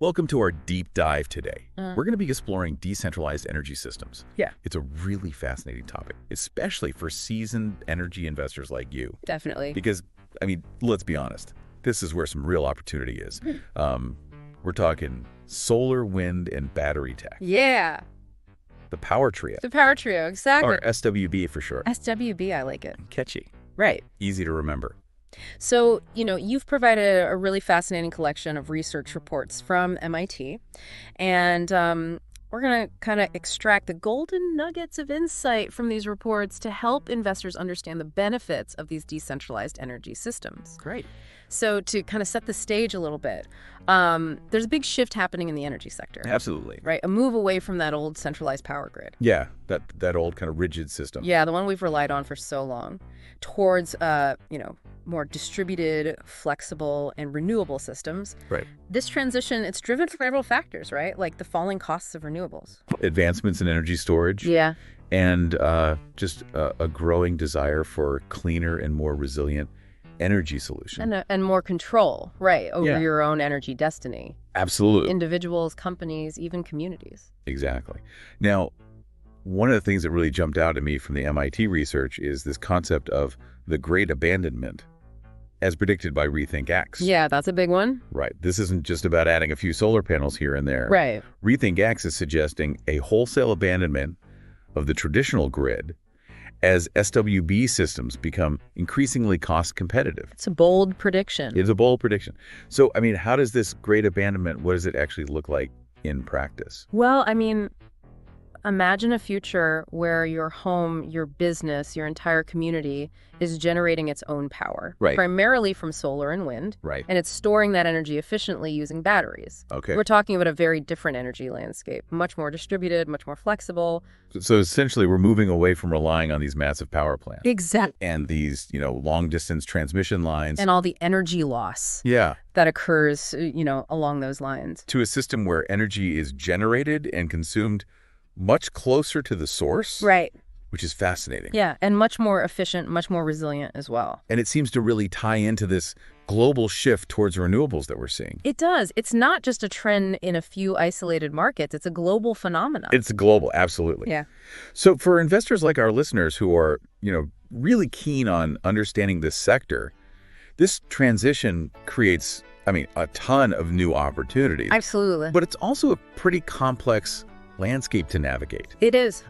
Welcome to our deep dive today. We're going to be exploring decentralized energy systems. Yeah. It's a really fascinating topic, especially for seasoned energy investors like you. Definitely. Because, I mean, let's be honest, this is where some real opportunity is. We're talking solar, wind, and battery tech. Yeah. The power trio. The power trio, exactly. Or SWB for short. SWB, I like it. Catchy. Right. Easy to remember. So, you've provided a really fascinating collection of research reports from MIT, and we're going to kind of extract the golden nuggets of insight from these reports to help investors understand the benefits of these decentralized energy systems. Great. So to kind of set the stage a little bit, there's a big shift happening in the energy sector. Absolutely. Right? A move away from that old centralized power grid. Yeah, that old kind of rigid system. Yeah, the one we've relied on for so long, towards, more distributed, flexible, and renewable systems. Right. This transition, it's driven from several factors, right? Like the falling costs of renewables. Advancements in energy storage. Yeah. And just a growing desire for cleaner and more resilient energy solutions. And more control, right, over Yeah. your own energy destiny. Absolutely. Individuals, companies, even communities. Exactly. Now, one of the things that really jumped out at me from the MIT research is this concept of the Great Abandonment, as predicted by Rethink X. Yeah, that's a big one. Right. This isn't just about adding a few solar panels here and there. Right. Rethink X is suggesting a wholesale abandonment of the traditional grid as SWB systems become increasingly cost competitive. It's a bold prediction. It's a bold prediction. So, I mean, how does this Great Abandonment, what does it actually look like in practice? Well, imagine a future where your home, your business, your entire community is generating its own power. Right. Primarily from solar and wind. Right. And it's storing that energy efficiently using batteries. Okay. We're talking about a very different energy landscape, much more distributed, much more flexible. So essentially, we're moving away from relying on these massive power plants. Exactly. And these, long-distance transmission lines. And all the energy loss Yeah. that occurs, along those lines. To a system where energy is generated and consumed much closer to the source. Right. Which is fascinating. Yeah, and much more efficient, much more resilient as well. And it seems to really tie into this global shift towards renewables that we're seeing. It does. It's not just a trend in a few isolated markets. It's a global phenomenon. It's global, absolutely. Yeah. So for investors like our listeners who are, really keen on understanding this sector, this transition creates, a ton of new opportunities. Absolutely. But it's also a pretty complex landscape to navigate. It is.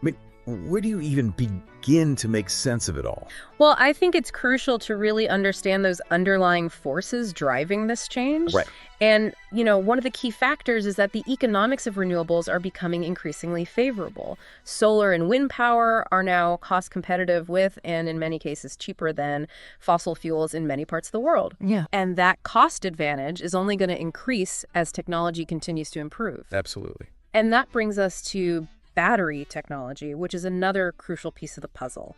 Where do you even begin to make sense of it all? Well, I think it's crucial to really understand those underlying forces driving this change. Right. And, one of the key factors is that the economics of renewables are becoming increasingly favorable. Solar and wind power are now cost competitive with, and in many cases, cheaper than fossil fuels in many parts of the world. Yeah. And that cost advantage is only going to increase as technology continues to improve. Absolutely. And that brings us to battery technology, which is another crucial piece of the puzzle.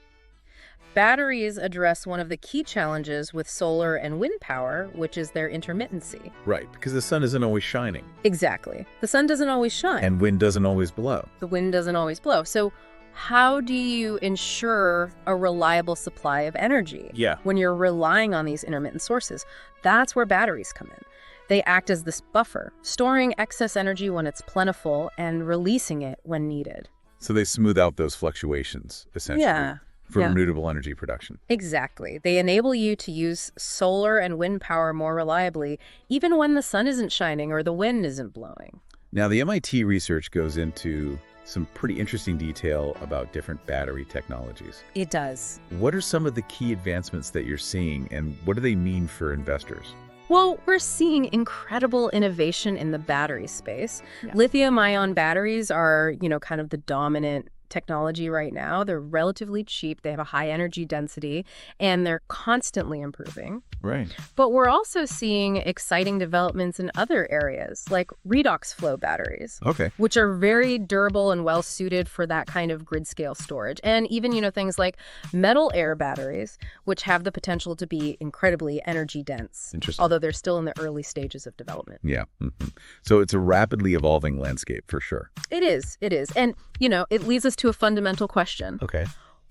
Batteries address one of the key challenges with solar and wind power, which is their intermittency. Right, because the sun isn't always shining. Exactly. The sun doesn't always shine. And wind doesn't always blow. The wind doesn't always blow. So how do you ensure a reliable supply of energy when you're relying on these intermittent sources? That's where batteries come in. They act as this buffer, storing excess energy when it's plentiful and releasing it when needed. So they smooth out those fluctuations, essentially, for renewable energy production. Exactly. They enable you to use solar and wind power more reliably, even when the sun isn't shining or the wind isn't blowing. Now, the MIT research goes into some pretty interesting detail about different battery technologies. It does. What are some of the key advancements that you're seeing, and what do they mean for investors? Well, we're seeing incredible innovation in the battery space. Yeah. Lithium-ion batteries are, kind of the dominant technology right now. They're relatively cheap. They have a high energy density, and they're constantly improving. Right. But we're also seeing exciting developments in other areas, like redox flow batteries, which are very durable and well suited for that kind of grid scale storage. And even, things like metal air batteries, which have the potential to be incredibly energy dense. Interesting. Although they're still in the early stages of development. Yeah. Mm-hmm. So it's a rapidly evolving landscape for sure. It is. And, it leads us to a fundamental question. Okay.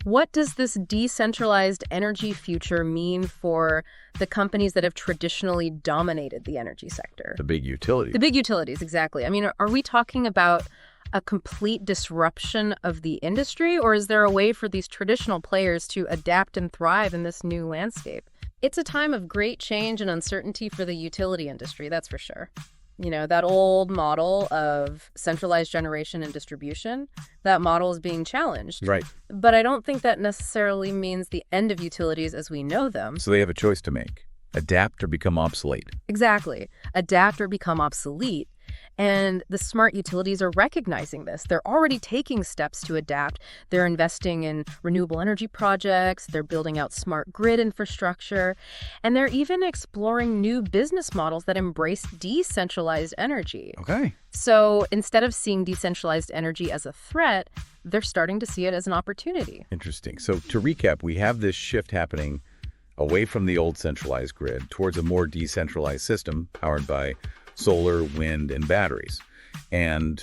What does this decentralized energy future mean for the companies that have traditionally dominated the energy sector? The big utilities. The big utilities, exactly. I mean, are we talking about a complete disruption of the industry, or is there a way for these traditional players to adapt and thrive in this new landscape? It's a time of great change and uncertainty for the utility industry, that's for sure. You know, that old model of centralized generation and distribution, that model is being challenged. Right. But I don't think that necessarily means the end of utilities as we know them. So they have a choice to make. Adapt or become obsolete. Exactly. Adapt or become obsolete. And the smart utilities are recognizing this. They're already taking steps to adapt. They're investing in renewable energy projects. They're building out smart grid infrastructure. And they're even exploring new business models that embrace decentralized energy. Okay. So instead of seeing decentralized energy as a threat, they're starting to see it as an opportunity. Interesting. So to recap, we have this shift happening away from the old centralized grid towards a more decentralized system powered by solar, wind, and batteries. And,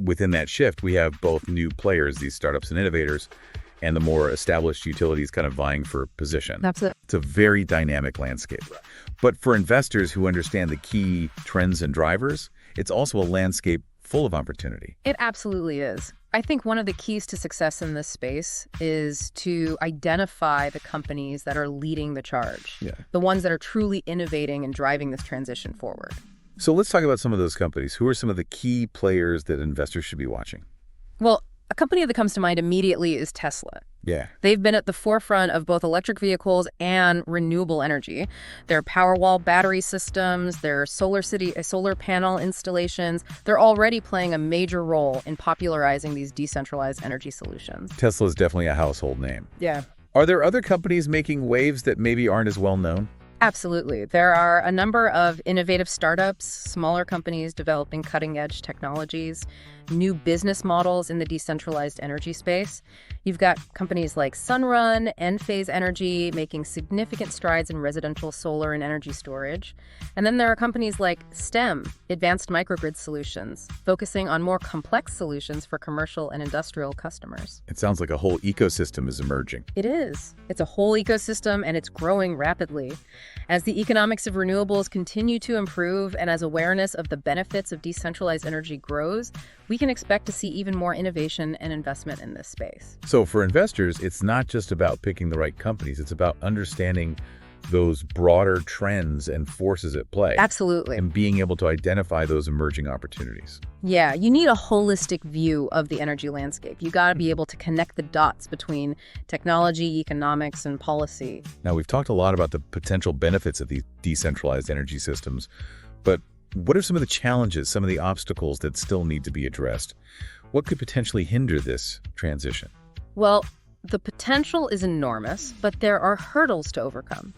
within that shift, we have both new players, these startups and innovators, and the more established utilities kind of vying for position. That's it. It's a very dynamic landscape. But for investors who understand the key trends and drivers, it's also a landscape full of opportunity. It absolutely is. I think one of the keys to success in this space is to identify the companies that are leading the charge. Yeah. The ones that are truly innovating and driving this transition forward. So let's talk about some of those companies. Who are some of the key players that investors should be watching? Well, a company that comes to mind immediately is Tesla. Yeah. They've been at the forefront of both electric vehicles and renewable energy. Their Powerwall battery systems, their solar panel installations, they're already playing a major role in popularizing these decentralized energy solutions. Tesla is definitely a household name. Yeah. Are there other companies making waves that maybe aren't as well known? Absolutely. There are a number of innovative startups, smaller companies developing cutting-edge technologies, new business models in the decentralized energy space. You've got companies like Sunrun, Enphase Energy making significant strides in residential solar and energy storage. And then there are companies like STEM, Advanced Microgrid Solutions, focusing on more complex solutions for commercial and industrial customers. It sounds like a whole ecosystem is emerging. It is. It's a whole ecosystem, and it's growing rapidly. As the economics of renewables continue to improve and as awareness of the benefits of decentralized energy grows, we can expect to see even more innovation and investment in this space. So for investors, it's not just about picking the right companies. It's about understanding those broader trends and forces at play. Absolutely. And being able to identify those emerging opportunities. Yeah, you need a holistic view of the energy landscape. You got to be able to connect the dots between technology, economics, and policy. Now, we've talked a lot about the potential benefits of these decentralized energy systems, but what are some of the challenges, some of the obstacles that still need to be addressed? What could potentially hinder this transition? Well, the potential is enormous, but there are hurdles to overcome.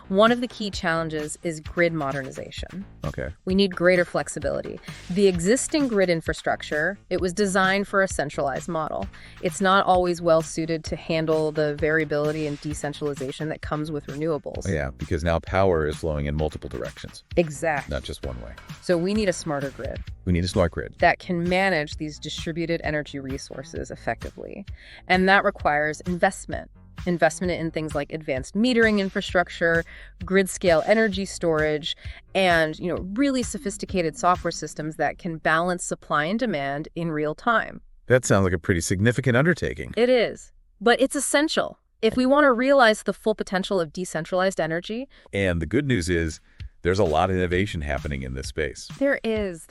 One of the key challenges is grid modernization. Okay. We need greater flexibility. The existing grid infrastructure, it was designed for a centralized model. It's not always well suited to handle the variability and decentralization that comes with renewables. Yeah, because now power is flowing in multiple directions, Exactly. not just one way. So we need a smarter grid We need a smart grid. that can manage these distributed energy resources effectively. And that requires investment in things like advanced metering infrastructure, grid-scale energy storage, and really sophisticated software systems that can balance supply and demand in real time. That sounds like a pretty significant undertaking. It is, but it's essential. If we want to realize the full potential of decentralized energy. And the good news is there's a lot of innovation happening in this space. There is.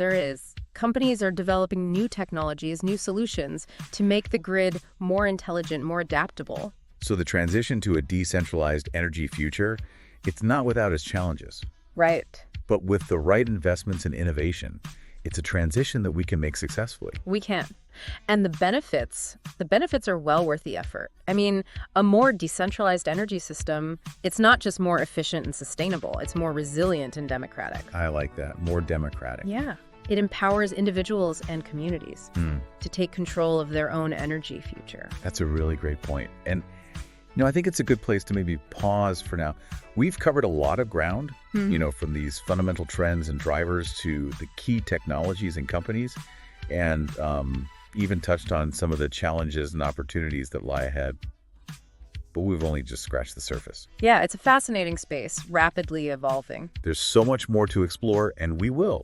Companies are developing new technologies, new solutions to make the grid more intelligent, more adaptable. So the transition to a decentralized energy future, it's not without its challenges. Right. But with the right investments and innovation, it's a transition that we can make successfully. We can. And the benefits are well worth the effort. I mean, a more decentralized energy system, it's not just more efficient and sustainable, it's more resilient and democratic. I like that. More democratic. Yeah. It empowers individuals and communities to take control of their own energy future. That's a really great point. And I think it's a good place to maybe pause for now. We've covered a lot of ground, from these fundamental trends and drivers to the key technologies and companies, and even touched on some of the challenges and opportunities that lie ahead. but we've only just scratched the surface. Yeah, it's a fascinating space, rapidly evolving. There's so much more to explore, and we will.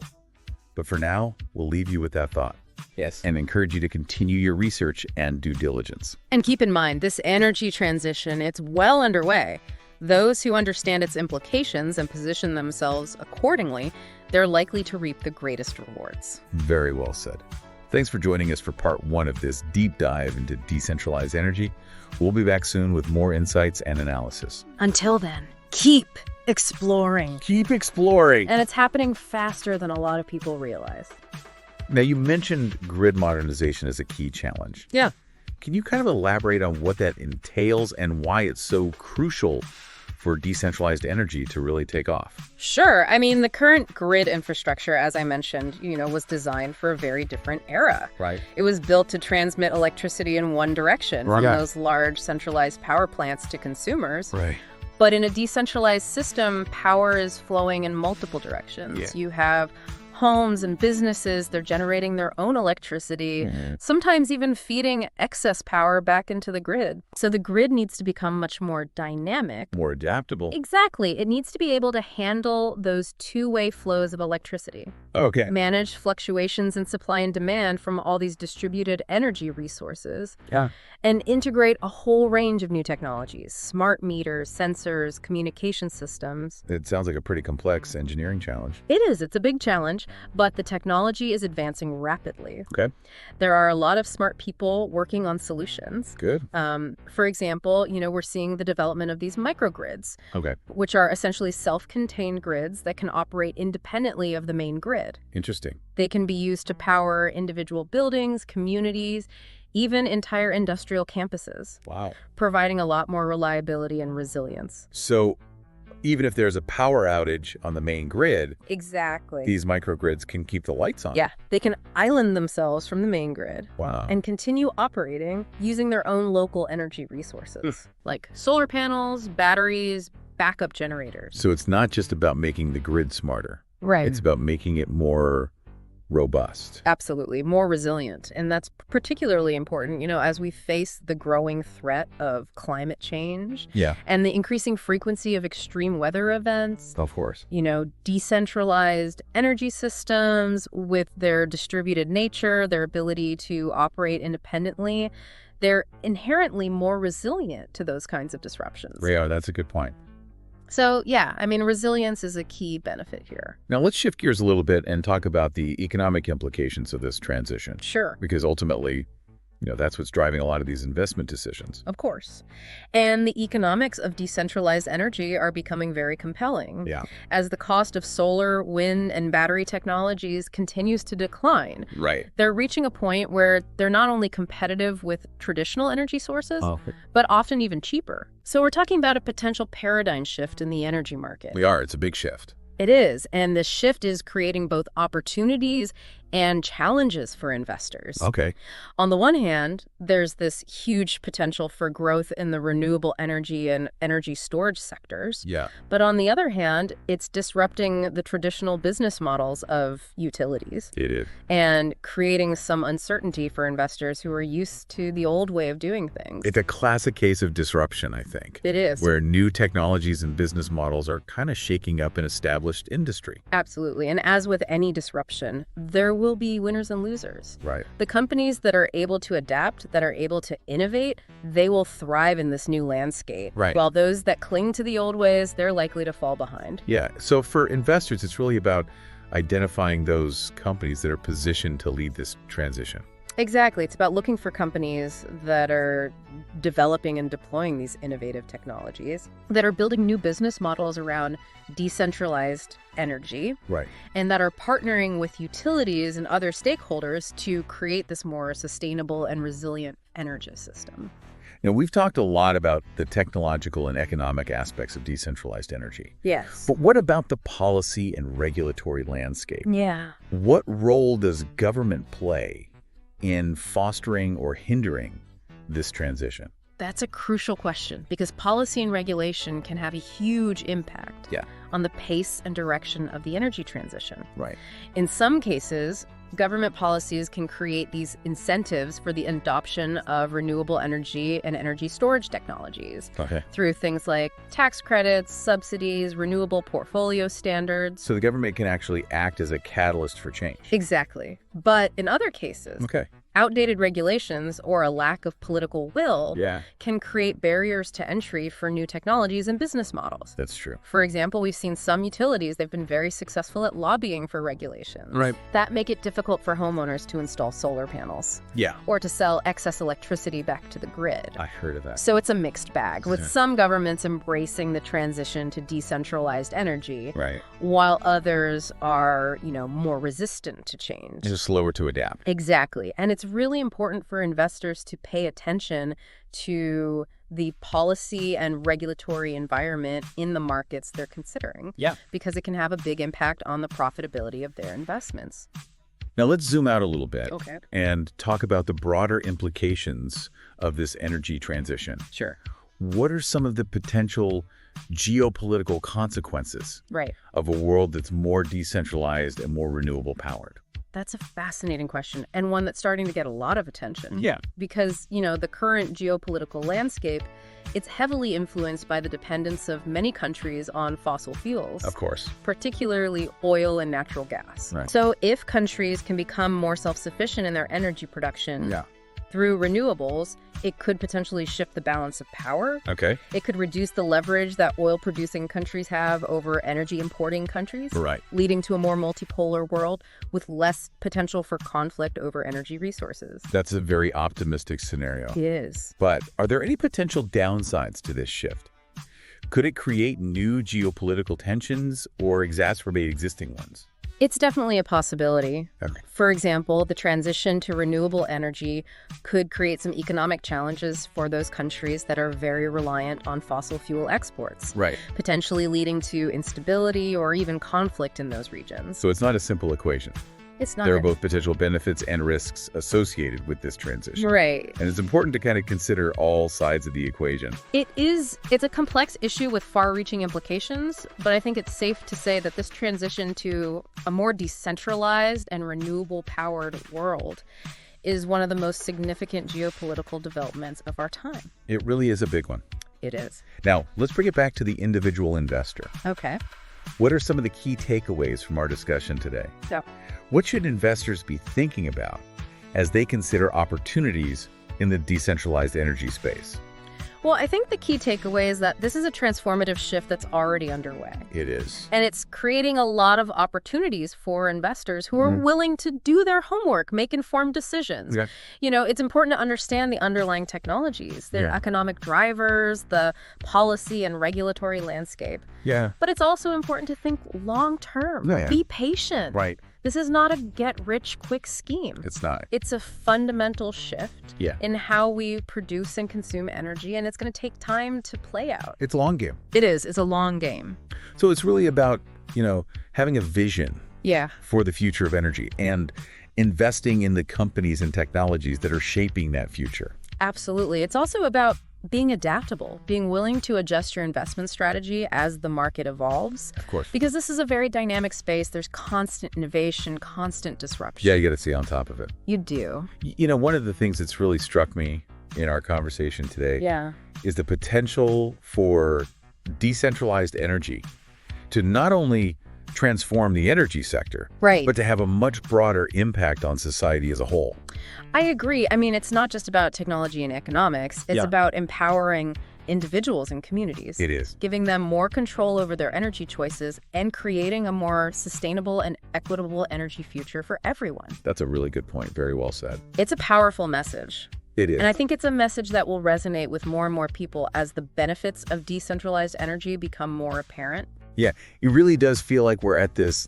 But for now, we'll leave you with that thought. Yes. And encourage you to continue your research and due diligence. And keep in mind, this energy transition, it's well underway. Those who understand its implications and position themselves accordingly, they're likely to reap the greatest rewards. Very well said. Thanks for joining us for part 1 of this deep dive into decentralized energy. We'll be back soon with more insights and analysis. Until then, keep exploring. Keep exploring. And it's happening faster than a lot of people realize. Now, you mentioned grid modernization as a key challenge. Yeah. Can you kind of elaborate on what that entails and why it's so crucial for decentralized energy to really take off? Sure. I mean, the current grid infrastructure, as I mentioned, was designed for a very different era. Right. It was built to transmit electricity in one direction from Right. those large centralized power plants to consumers. Right. But in a decentralized system, power is flowing in multiple directions. Yeah. You have homes and businesses, they're generating their own electricity, sometimes even feeding excess power back into the grid. So the grid needs to become much more dynamic. More adaptable. Exactly. It needs to be able to handle those two-way flows of electricity, Okay. manage fluctuations in supply and demand from all these distributed energy resources, Yeah. and integrate a whole range of new technologies, smart meters, sensors, communication systems. It sounds like a pretty complex engineering challenge. It is. It's a big challenge, but the technology is advancing rapidly. Okay. There are a lot of smart people working on solutions. Good. For example, we're seeing the development of these microgrids, Okay. which are essentially self-contained grids that can operate independently of the main grid. Interesting. They can be used to power individual buildings, communities, even entire industrial campuses, Wow. providing a lot more reliability and resilience. So even if there's a power outage on the main grid, Exactly. these microgrids can keep the lights on. Yeah, they can island themselves from the main grid Wow. and continue operating using their own local energy resources, like solar panels, batteries, backup generators. So it's not just about making the grid smarter. Right. It's about making it more robust. Absolutely. More resilient. And that's particularly important, as we face the growing threat of climate change Yeah. and the increasing frequency of extreme weather events. Of course. Decentralized energy systems with their distributed nature, their ability to operate independently, they're inherently more resilient to those kinds of disruptions. Ray, that's a good point. So, yeah, resilience is a key benefit here. Now let's shift gears a little bit and talk about the economic implications of this transition. Sure. Because ultimately, that's what's driving a lot of these investment decisions. Of course. And the economics of decentralized energy are becoming very compelling. Yeah. As the cost of solar, wind, and battery technologies continues to decline, Right. they're reaching a point where they're not only competitive with traditional energy sources, but often even cheaper. So we're talking about a potential paradigm shift in the energy market. We are. It's a big shift. It is. And this shift is creating both opportunities and challenges for investors. Okay. On the one hand, there's this huge potential for growth in the renewable energy and energy storage sectors. Yeah. But on the other hand, it's disrupting the traditional business models of utilities It is. and creating some uncertainty for investors who are used to the old way of doing things. It's a classic case of disruption, I think. It is. Where new technologies and business models are kind of shaking up an established industry. Absolutely. And as with any disruption, there will be winners and losers. Right. The companies that are able to adapt, that are able to innovate, they will thrive in this new landscape. Right. While those that cling to the old ways, they're likely to fall behind. Yeah. So for investors, it's really about identifying those companies that are positioned to lead this transition. Exactly. It's about looking for companies that are developing and deploying these innovative technologies, that are building new business models around decentralized energy, Right. and that are partnering with utilities and other stakeholders to create this more sustainable and resilient energy system. We've talked a lot about the technological and economic aspects of decentralized energy. Yes. But what about the policy and regulatory landscape? Yeah. What role does government play in fostering or hindering this transition? That's a crucial question because policy and regulation can have a huge impact Yeah. on the pace and direction of the energy transition. Right. In some cases, Government policies can create these incentives for the adoption of renewable energy and energy storage technologies through things like tax credits, subsidies, renewable portfolio standards. So the government can actually act as a catalyst for change. Exactly. But in other cases, outdated regulations or a lack of political will can create barriers to entry for new technologies and business models. That's true. For example, we've seen some utilities, they've been very successful at lobbying for regulations that make it difficult for homeowners to install solar panels or to sell excess electricity back to the grid. I heard of that. So it's a mixed bag, with some governments embracing the transition to decentralized energy, while others are, more resistant to change. Just slower to adapt. Exactly. And it's really important for investors to pay attention to the policy and regulatory environment in the markets they're considering. Because it can have a big impact on the profitability of their investments. Now let's zoom out a little bit and talk about the broader implications of this energy transition. What are some of the potential geopolitical consequences of a world that's more decentralized and more renewable powered? That's a fascinating question, and one that's starting to get a lot of attention. Because, the current geopolitical landscape, it's heavily influenced by the dependence of many countries on fossil fuels. Of course. Particularly oil and natural gas. So if countries can become more self-sufficient in their energy production through renewables, it could potentially shift the balance of power. It could reduce the leverage that oil-producing countries have over energy-importing countries, leading to a more multipolar world with less potential for conflict over energy resources. That's a very optimistic scenario. It is. But are there any potential downsides to this shift? Could it create new geopolitical tensions or exacerbate existing ones? It's definitely a possibility. For example, the transition to renewable energy could create some economic challenges for those countries that are very reliant on fossil fuel exports, potentially leading to instability or even conflict in those regions. So it's not a simple equation. It's not. There are both potential benefits and risks associated with this transition. And it's important to kind of consider all sides of the equation. It's a complex issue with far-reaching implications, but I think it's safe to say that this transition to a more decentralized and renewable-powered world is one of the most significant geopolitical developments of our time. It really is a big one. It is. Now, let's bring it back to the individual investor. What are some of the key takeaways from our discussion today? What should investors be thinking about as they consider opportunities in the decentralized energy space? Well, I think the key takeaway is that this is a transformative shift that's already underway. It is. And it's creating a lot of opportunities for investors who are willing to do their homework, make informed decisions. It's important to understand the underlying technologies, the economic drivers, the policy and regulatory landscape. But it's also important to think long-term. Be patient. This is not a get-rich-quick scheme. It's not. It's a fundamental shift in how we produce and consume energy, and it's going to take time to play out. It's a long game. It is. It's a long game. So it's really about, having a vision for the future of energy and investing in the companies and technologies that are shaping that future. Absolutely. It's also about being adaptable, being willing to adjust your investment strategy as the market evolves. Of course. Because this is a very dynamic space. There's constant innovation, constant disruption. You got to stay on top of it. You do. One of the things that's really struck me in our conversation today is the potential for decentralized energy to not only transform the energy sector, but to have a much broader impact on society as a whole. I agree. I mean, it's not just about technology and economics. It's about empowering individuals and communities. It is. Giving them more control over their energy choices and creating a more sustainable and equitable energy future for everyone. That's a really good point. Very well said. It's a powerful message. It is. And I think it's a message that will resonate with more and more people as the benefits of decentralized energy become more apparent. It really does feel like we're at this,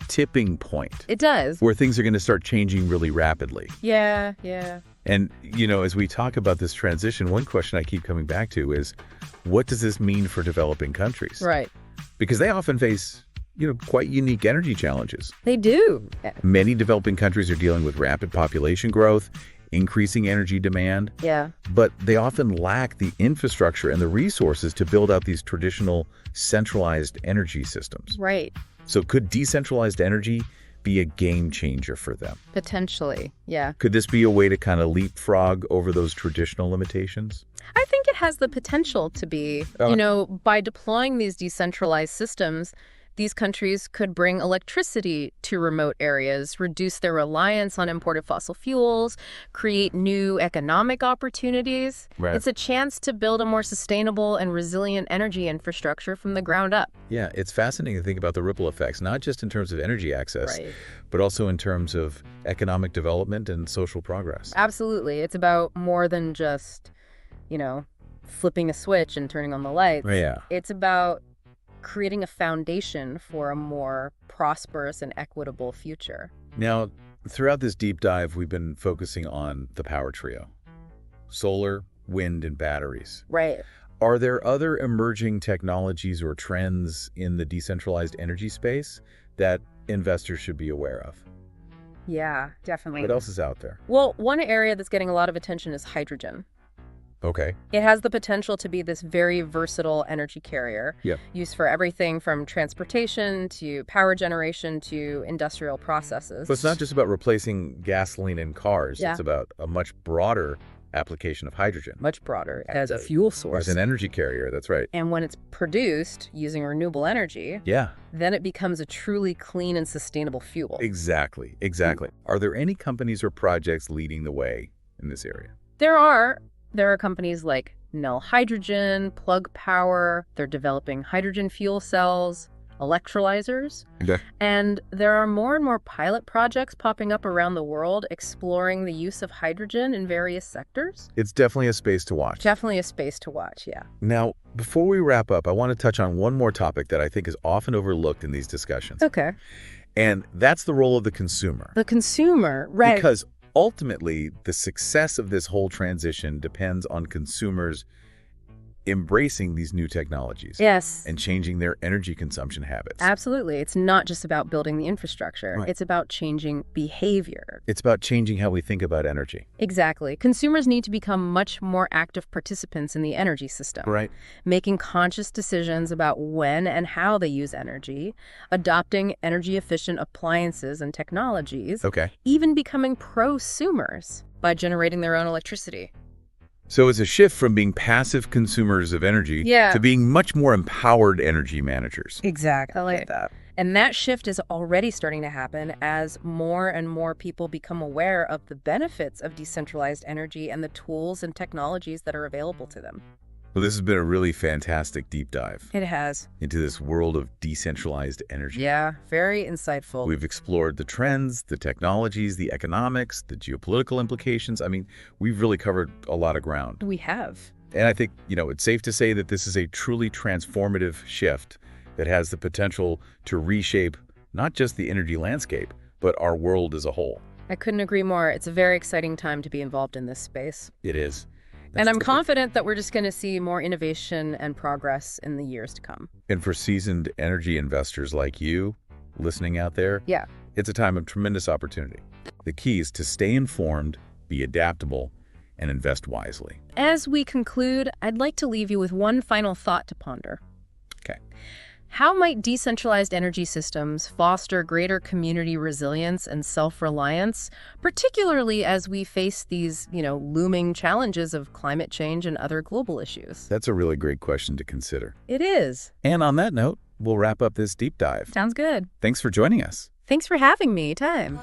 tipping point. It does. Where things are going to start changing really rapidly. Yeah. And, as we talk about this transition, one question I keep coming back to is, what does this mean for developing countries? Because they often face, quite unique energy challenges. They do. Many developing countries are dealing with rapid population growth, increasing energy demand. But they often lack the infrastructure and the resources to build out these traditional centralized energy systems. Right. So could decentralized energy be a game changer for them? Potentially, yeah. Could this be a way to kind of leapfrog over those traditional limitations? I think it has the potential to be. By deploying these decentralized systems, these countries could bring electricity to remote areas, reduce their reliance on imported fossil fuels, create new economic opportunities. Right. It's a chance to build a more sustainable and resilient energy infrastructure from the ground up. Yeah, it's fascinating to think about the ripple effects, not just in terms of energy access, Right. but also in terms of economic development and social progress. Absolutely. It's about more than just, flipping a switch and turning on the lights. Yeah. It's about creating a foundation for a more prosperous and equitable future. Now, throughout this deep dive, we've been focusing on the power trio: solar, wind, and batteries. Right. Are there other emerging technologies or trends in the decentralized energy space that investors should be aware of? Yeah, definitely. What else is out there? Well, one area that's getting a lot of attention is hydrogen. Okay. It has the potential to be this very versatile energy carrier, used for everything from transportation to power generation to industrial processes. But it's not just about replacing gasoline in cars. Yeah. It's about a much broader application of hydrogen. Much broader as a fuel source. As an energy carrier, that's right. And when it's produced using renewable energy, then it becomes a truly clean and sustainable fuel. Exactly. Are there any companies or projects leading the way in this area? There are companies like Nel Hydrogen, Plug Power. They're developing hydrogen fuel cells, electrolyzers. Okay. And there are more and more pilot projects popping up around the world exploring the use of hydrogen in various sectors. It's definitely a space to watch. Definitely a space to watch, yeah. Now, before we wrap up, I want to touch on one more topic that I think is often overlooked in these discussions. Okay. And that's the role of the consumer. The consumer, right. Because ultimately, the success of this whole transition depends on consumers embracing these new technologies. Yes. And changing their energy consumption habits. Absolutely. It's not just about building the infrastructure. Right. It's about changing behavior. It's about changing how we think about energy. Exactly. Consumers need to become much more active participants in the energy system. Right. Making conscious decisions about when and how they use energy, adopting energy-efficient appliances and technologies, Okay. even becoming prosumers by generating their own electricity. So it's a shift from being passive consumers of energy to being much more empowered energy managers. Exactly. I like that. And that shift is already starting to happen as more and more people become aware of the benefits of decentralized energy and the tools and technologies that are available to them. Well, this has been a really fantastic deep dive It has. into this world of decentralized energy. Yeah, very insightful. We've explored the trends, the technologies, the economics, the geopolitical implications. I mean, we've really covered a lot of ground. We have. And I think, it's safe to say that this is a truly transformative shift that has the potential to reshape not just the energy landscape, but our world as a whole. I couldn't agree more. It's a very exciting time to be involved in this space. It is. And I'm confident that we're just going to see more innovation and progress in the years to come. And for seasoned energy investors like you listening out there, it's a time of tremendous opportunity. The key is to stay informed, be adaptable, and invest wisely. As we conclude, I'd like to leave you with one final thought to ponder. Okay. How might decentralized energy systems foster greater community resilience and self-reliance, particularly as we face these, looming challenges of climate change and other global issues? That's a really great question to consider. It is. And on that note, we'll wrap up this deep dive. Sounds good. Thanks for joining us. Thanks for having me. Time.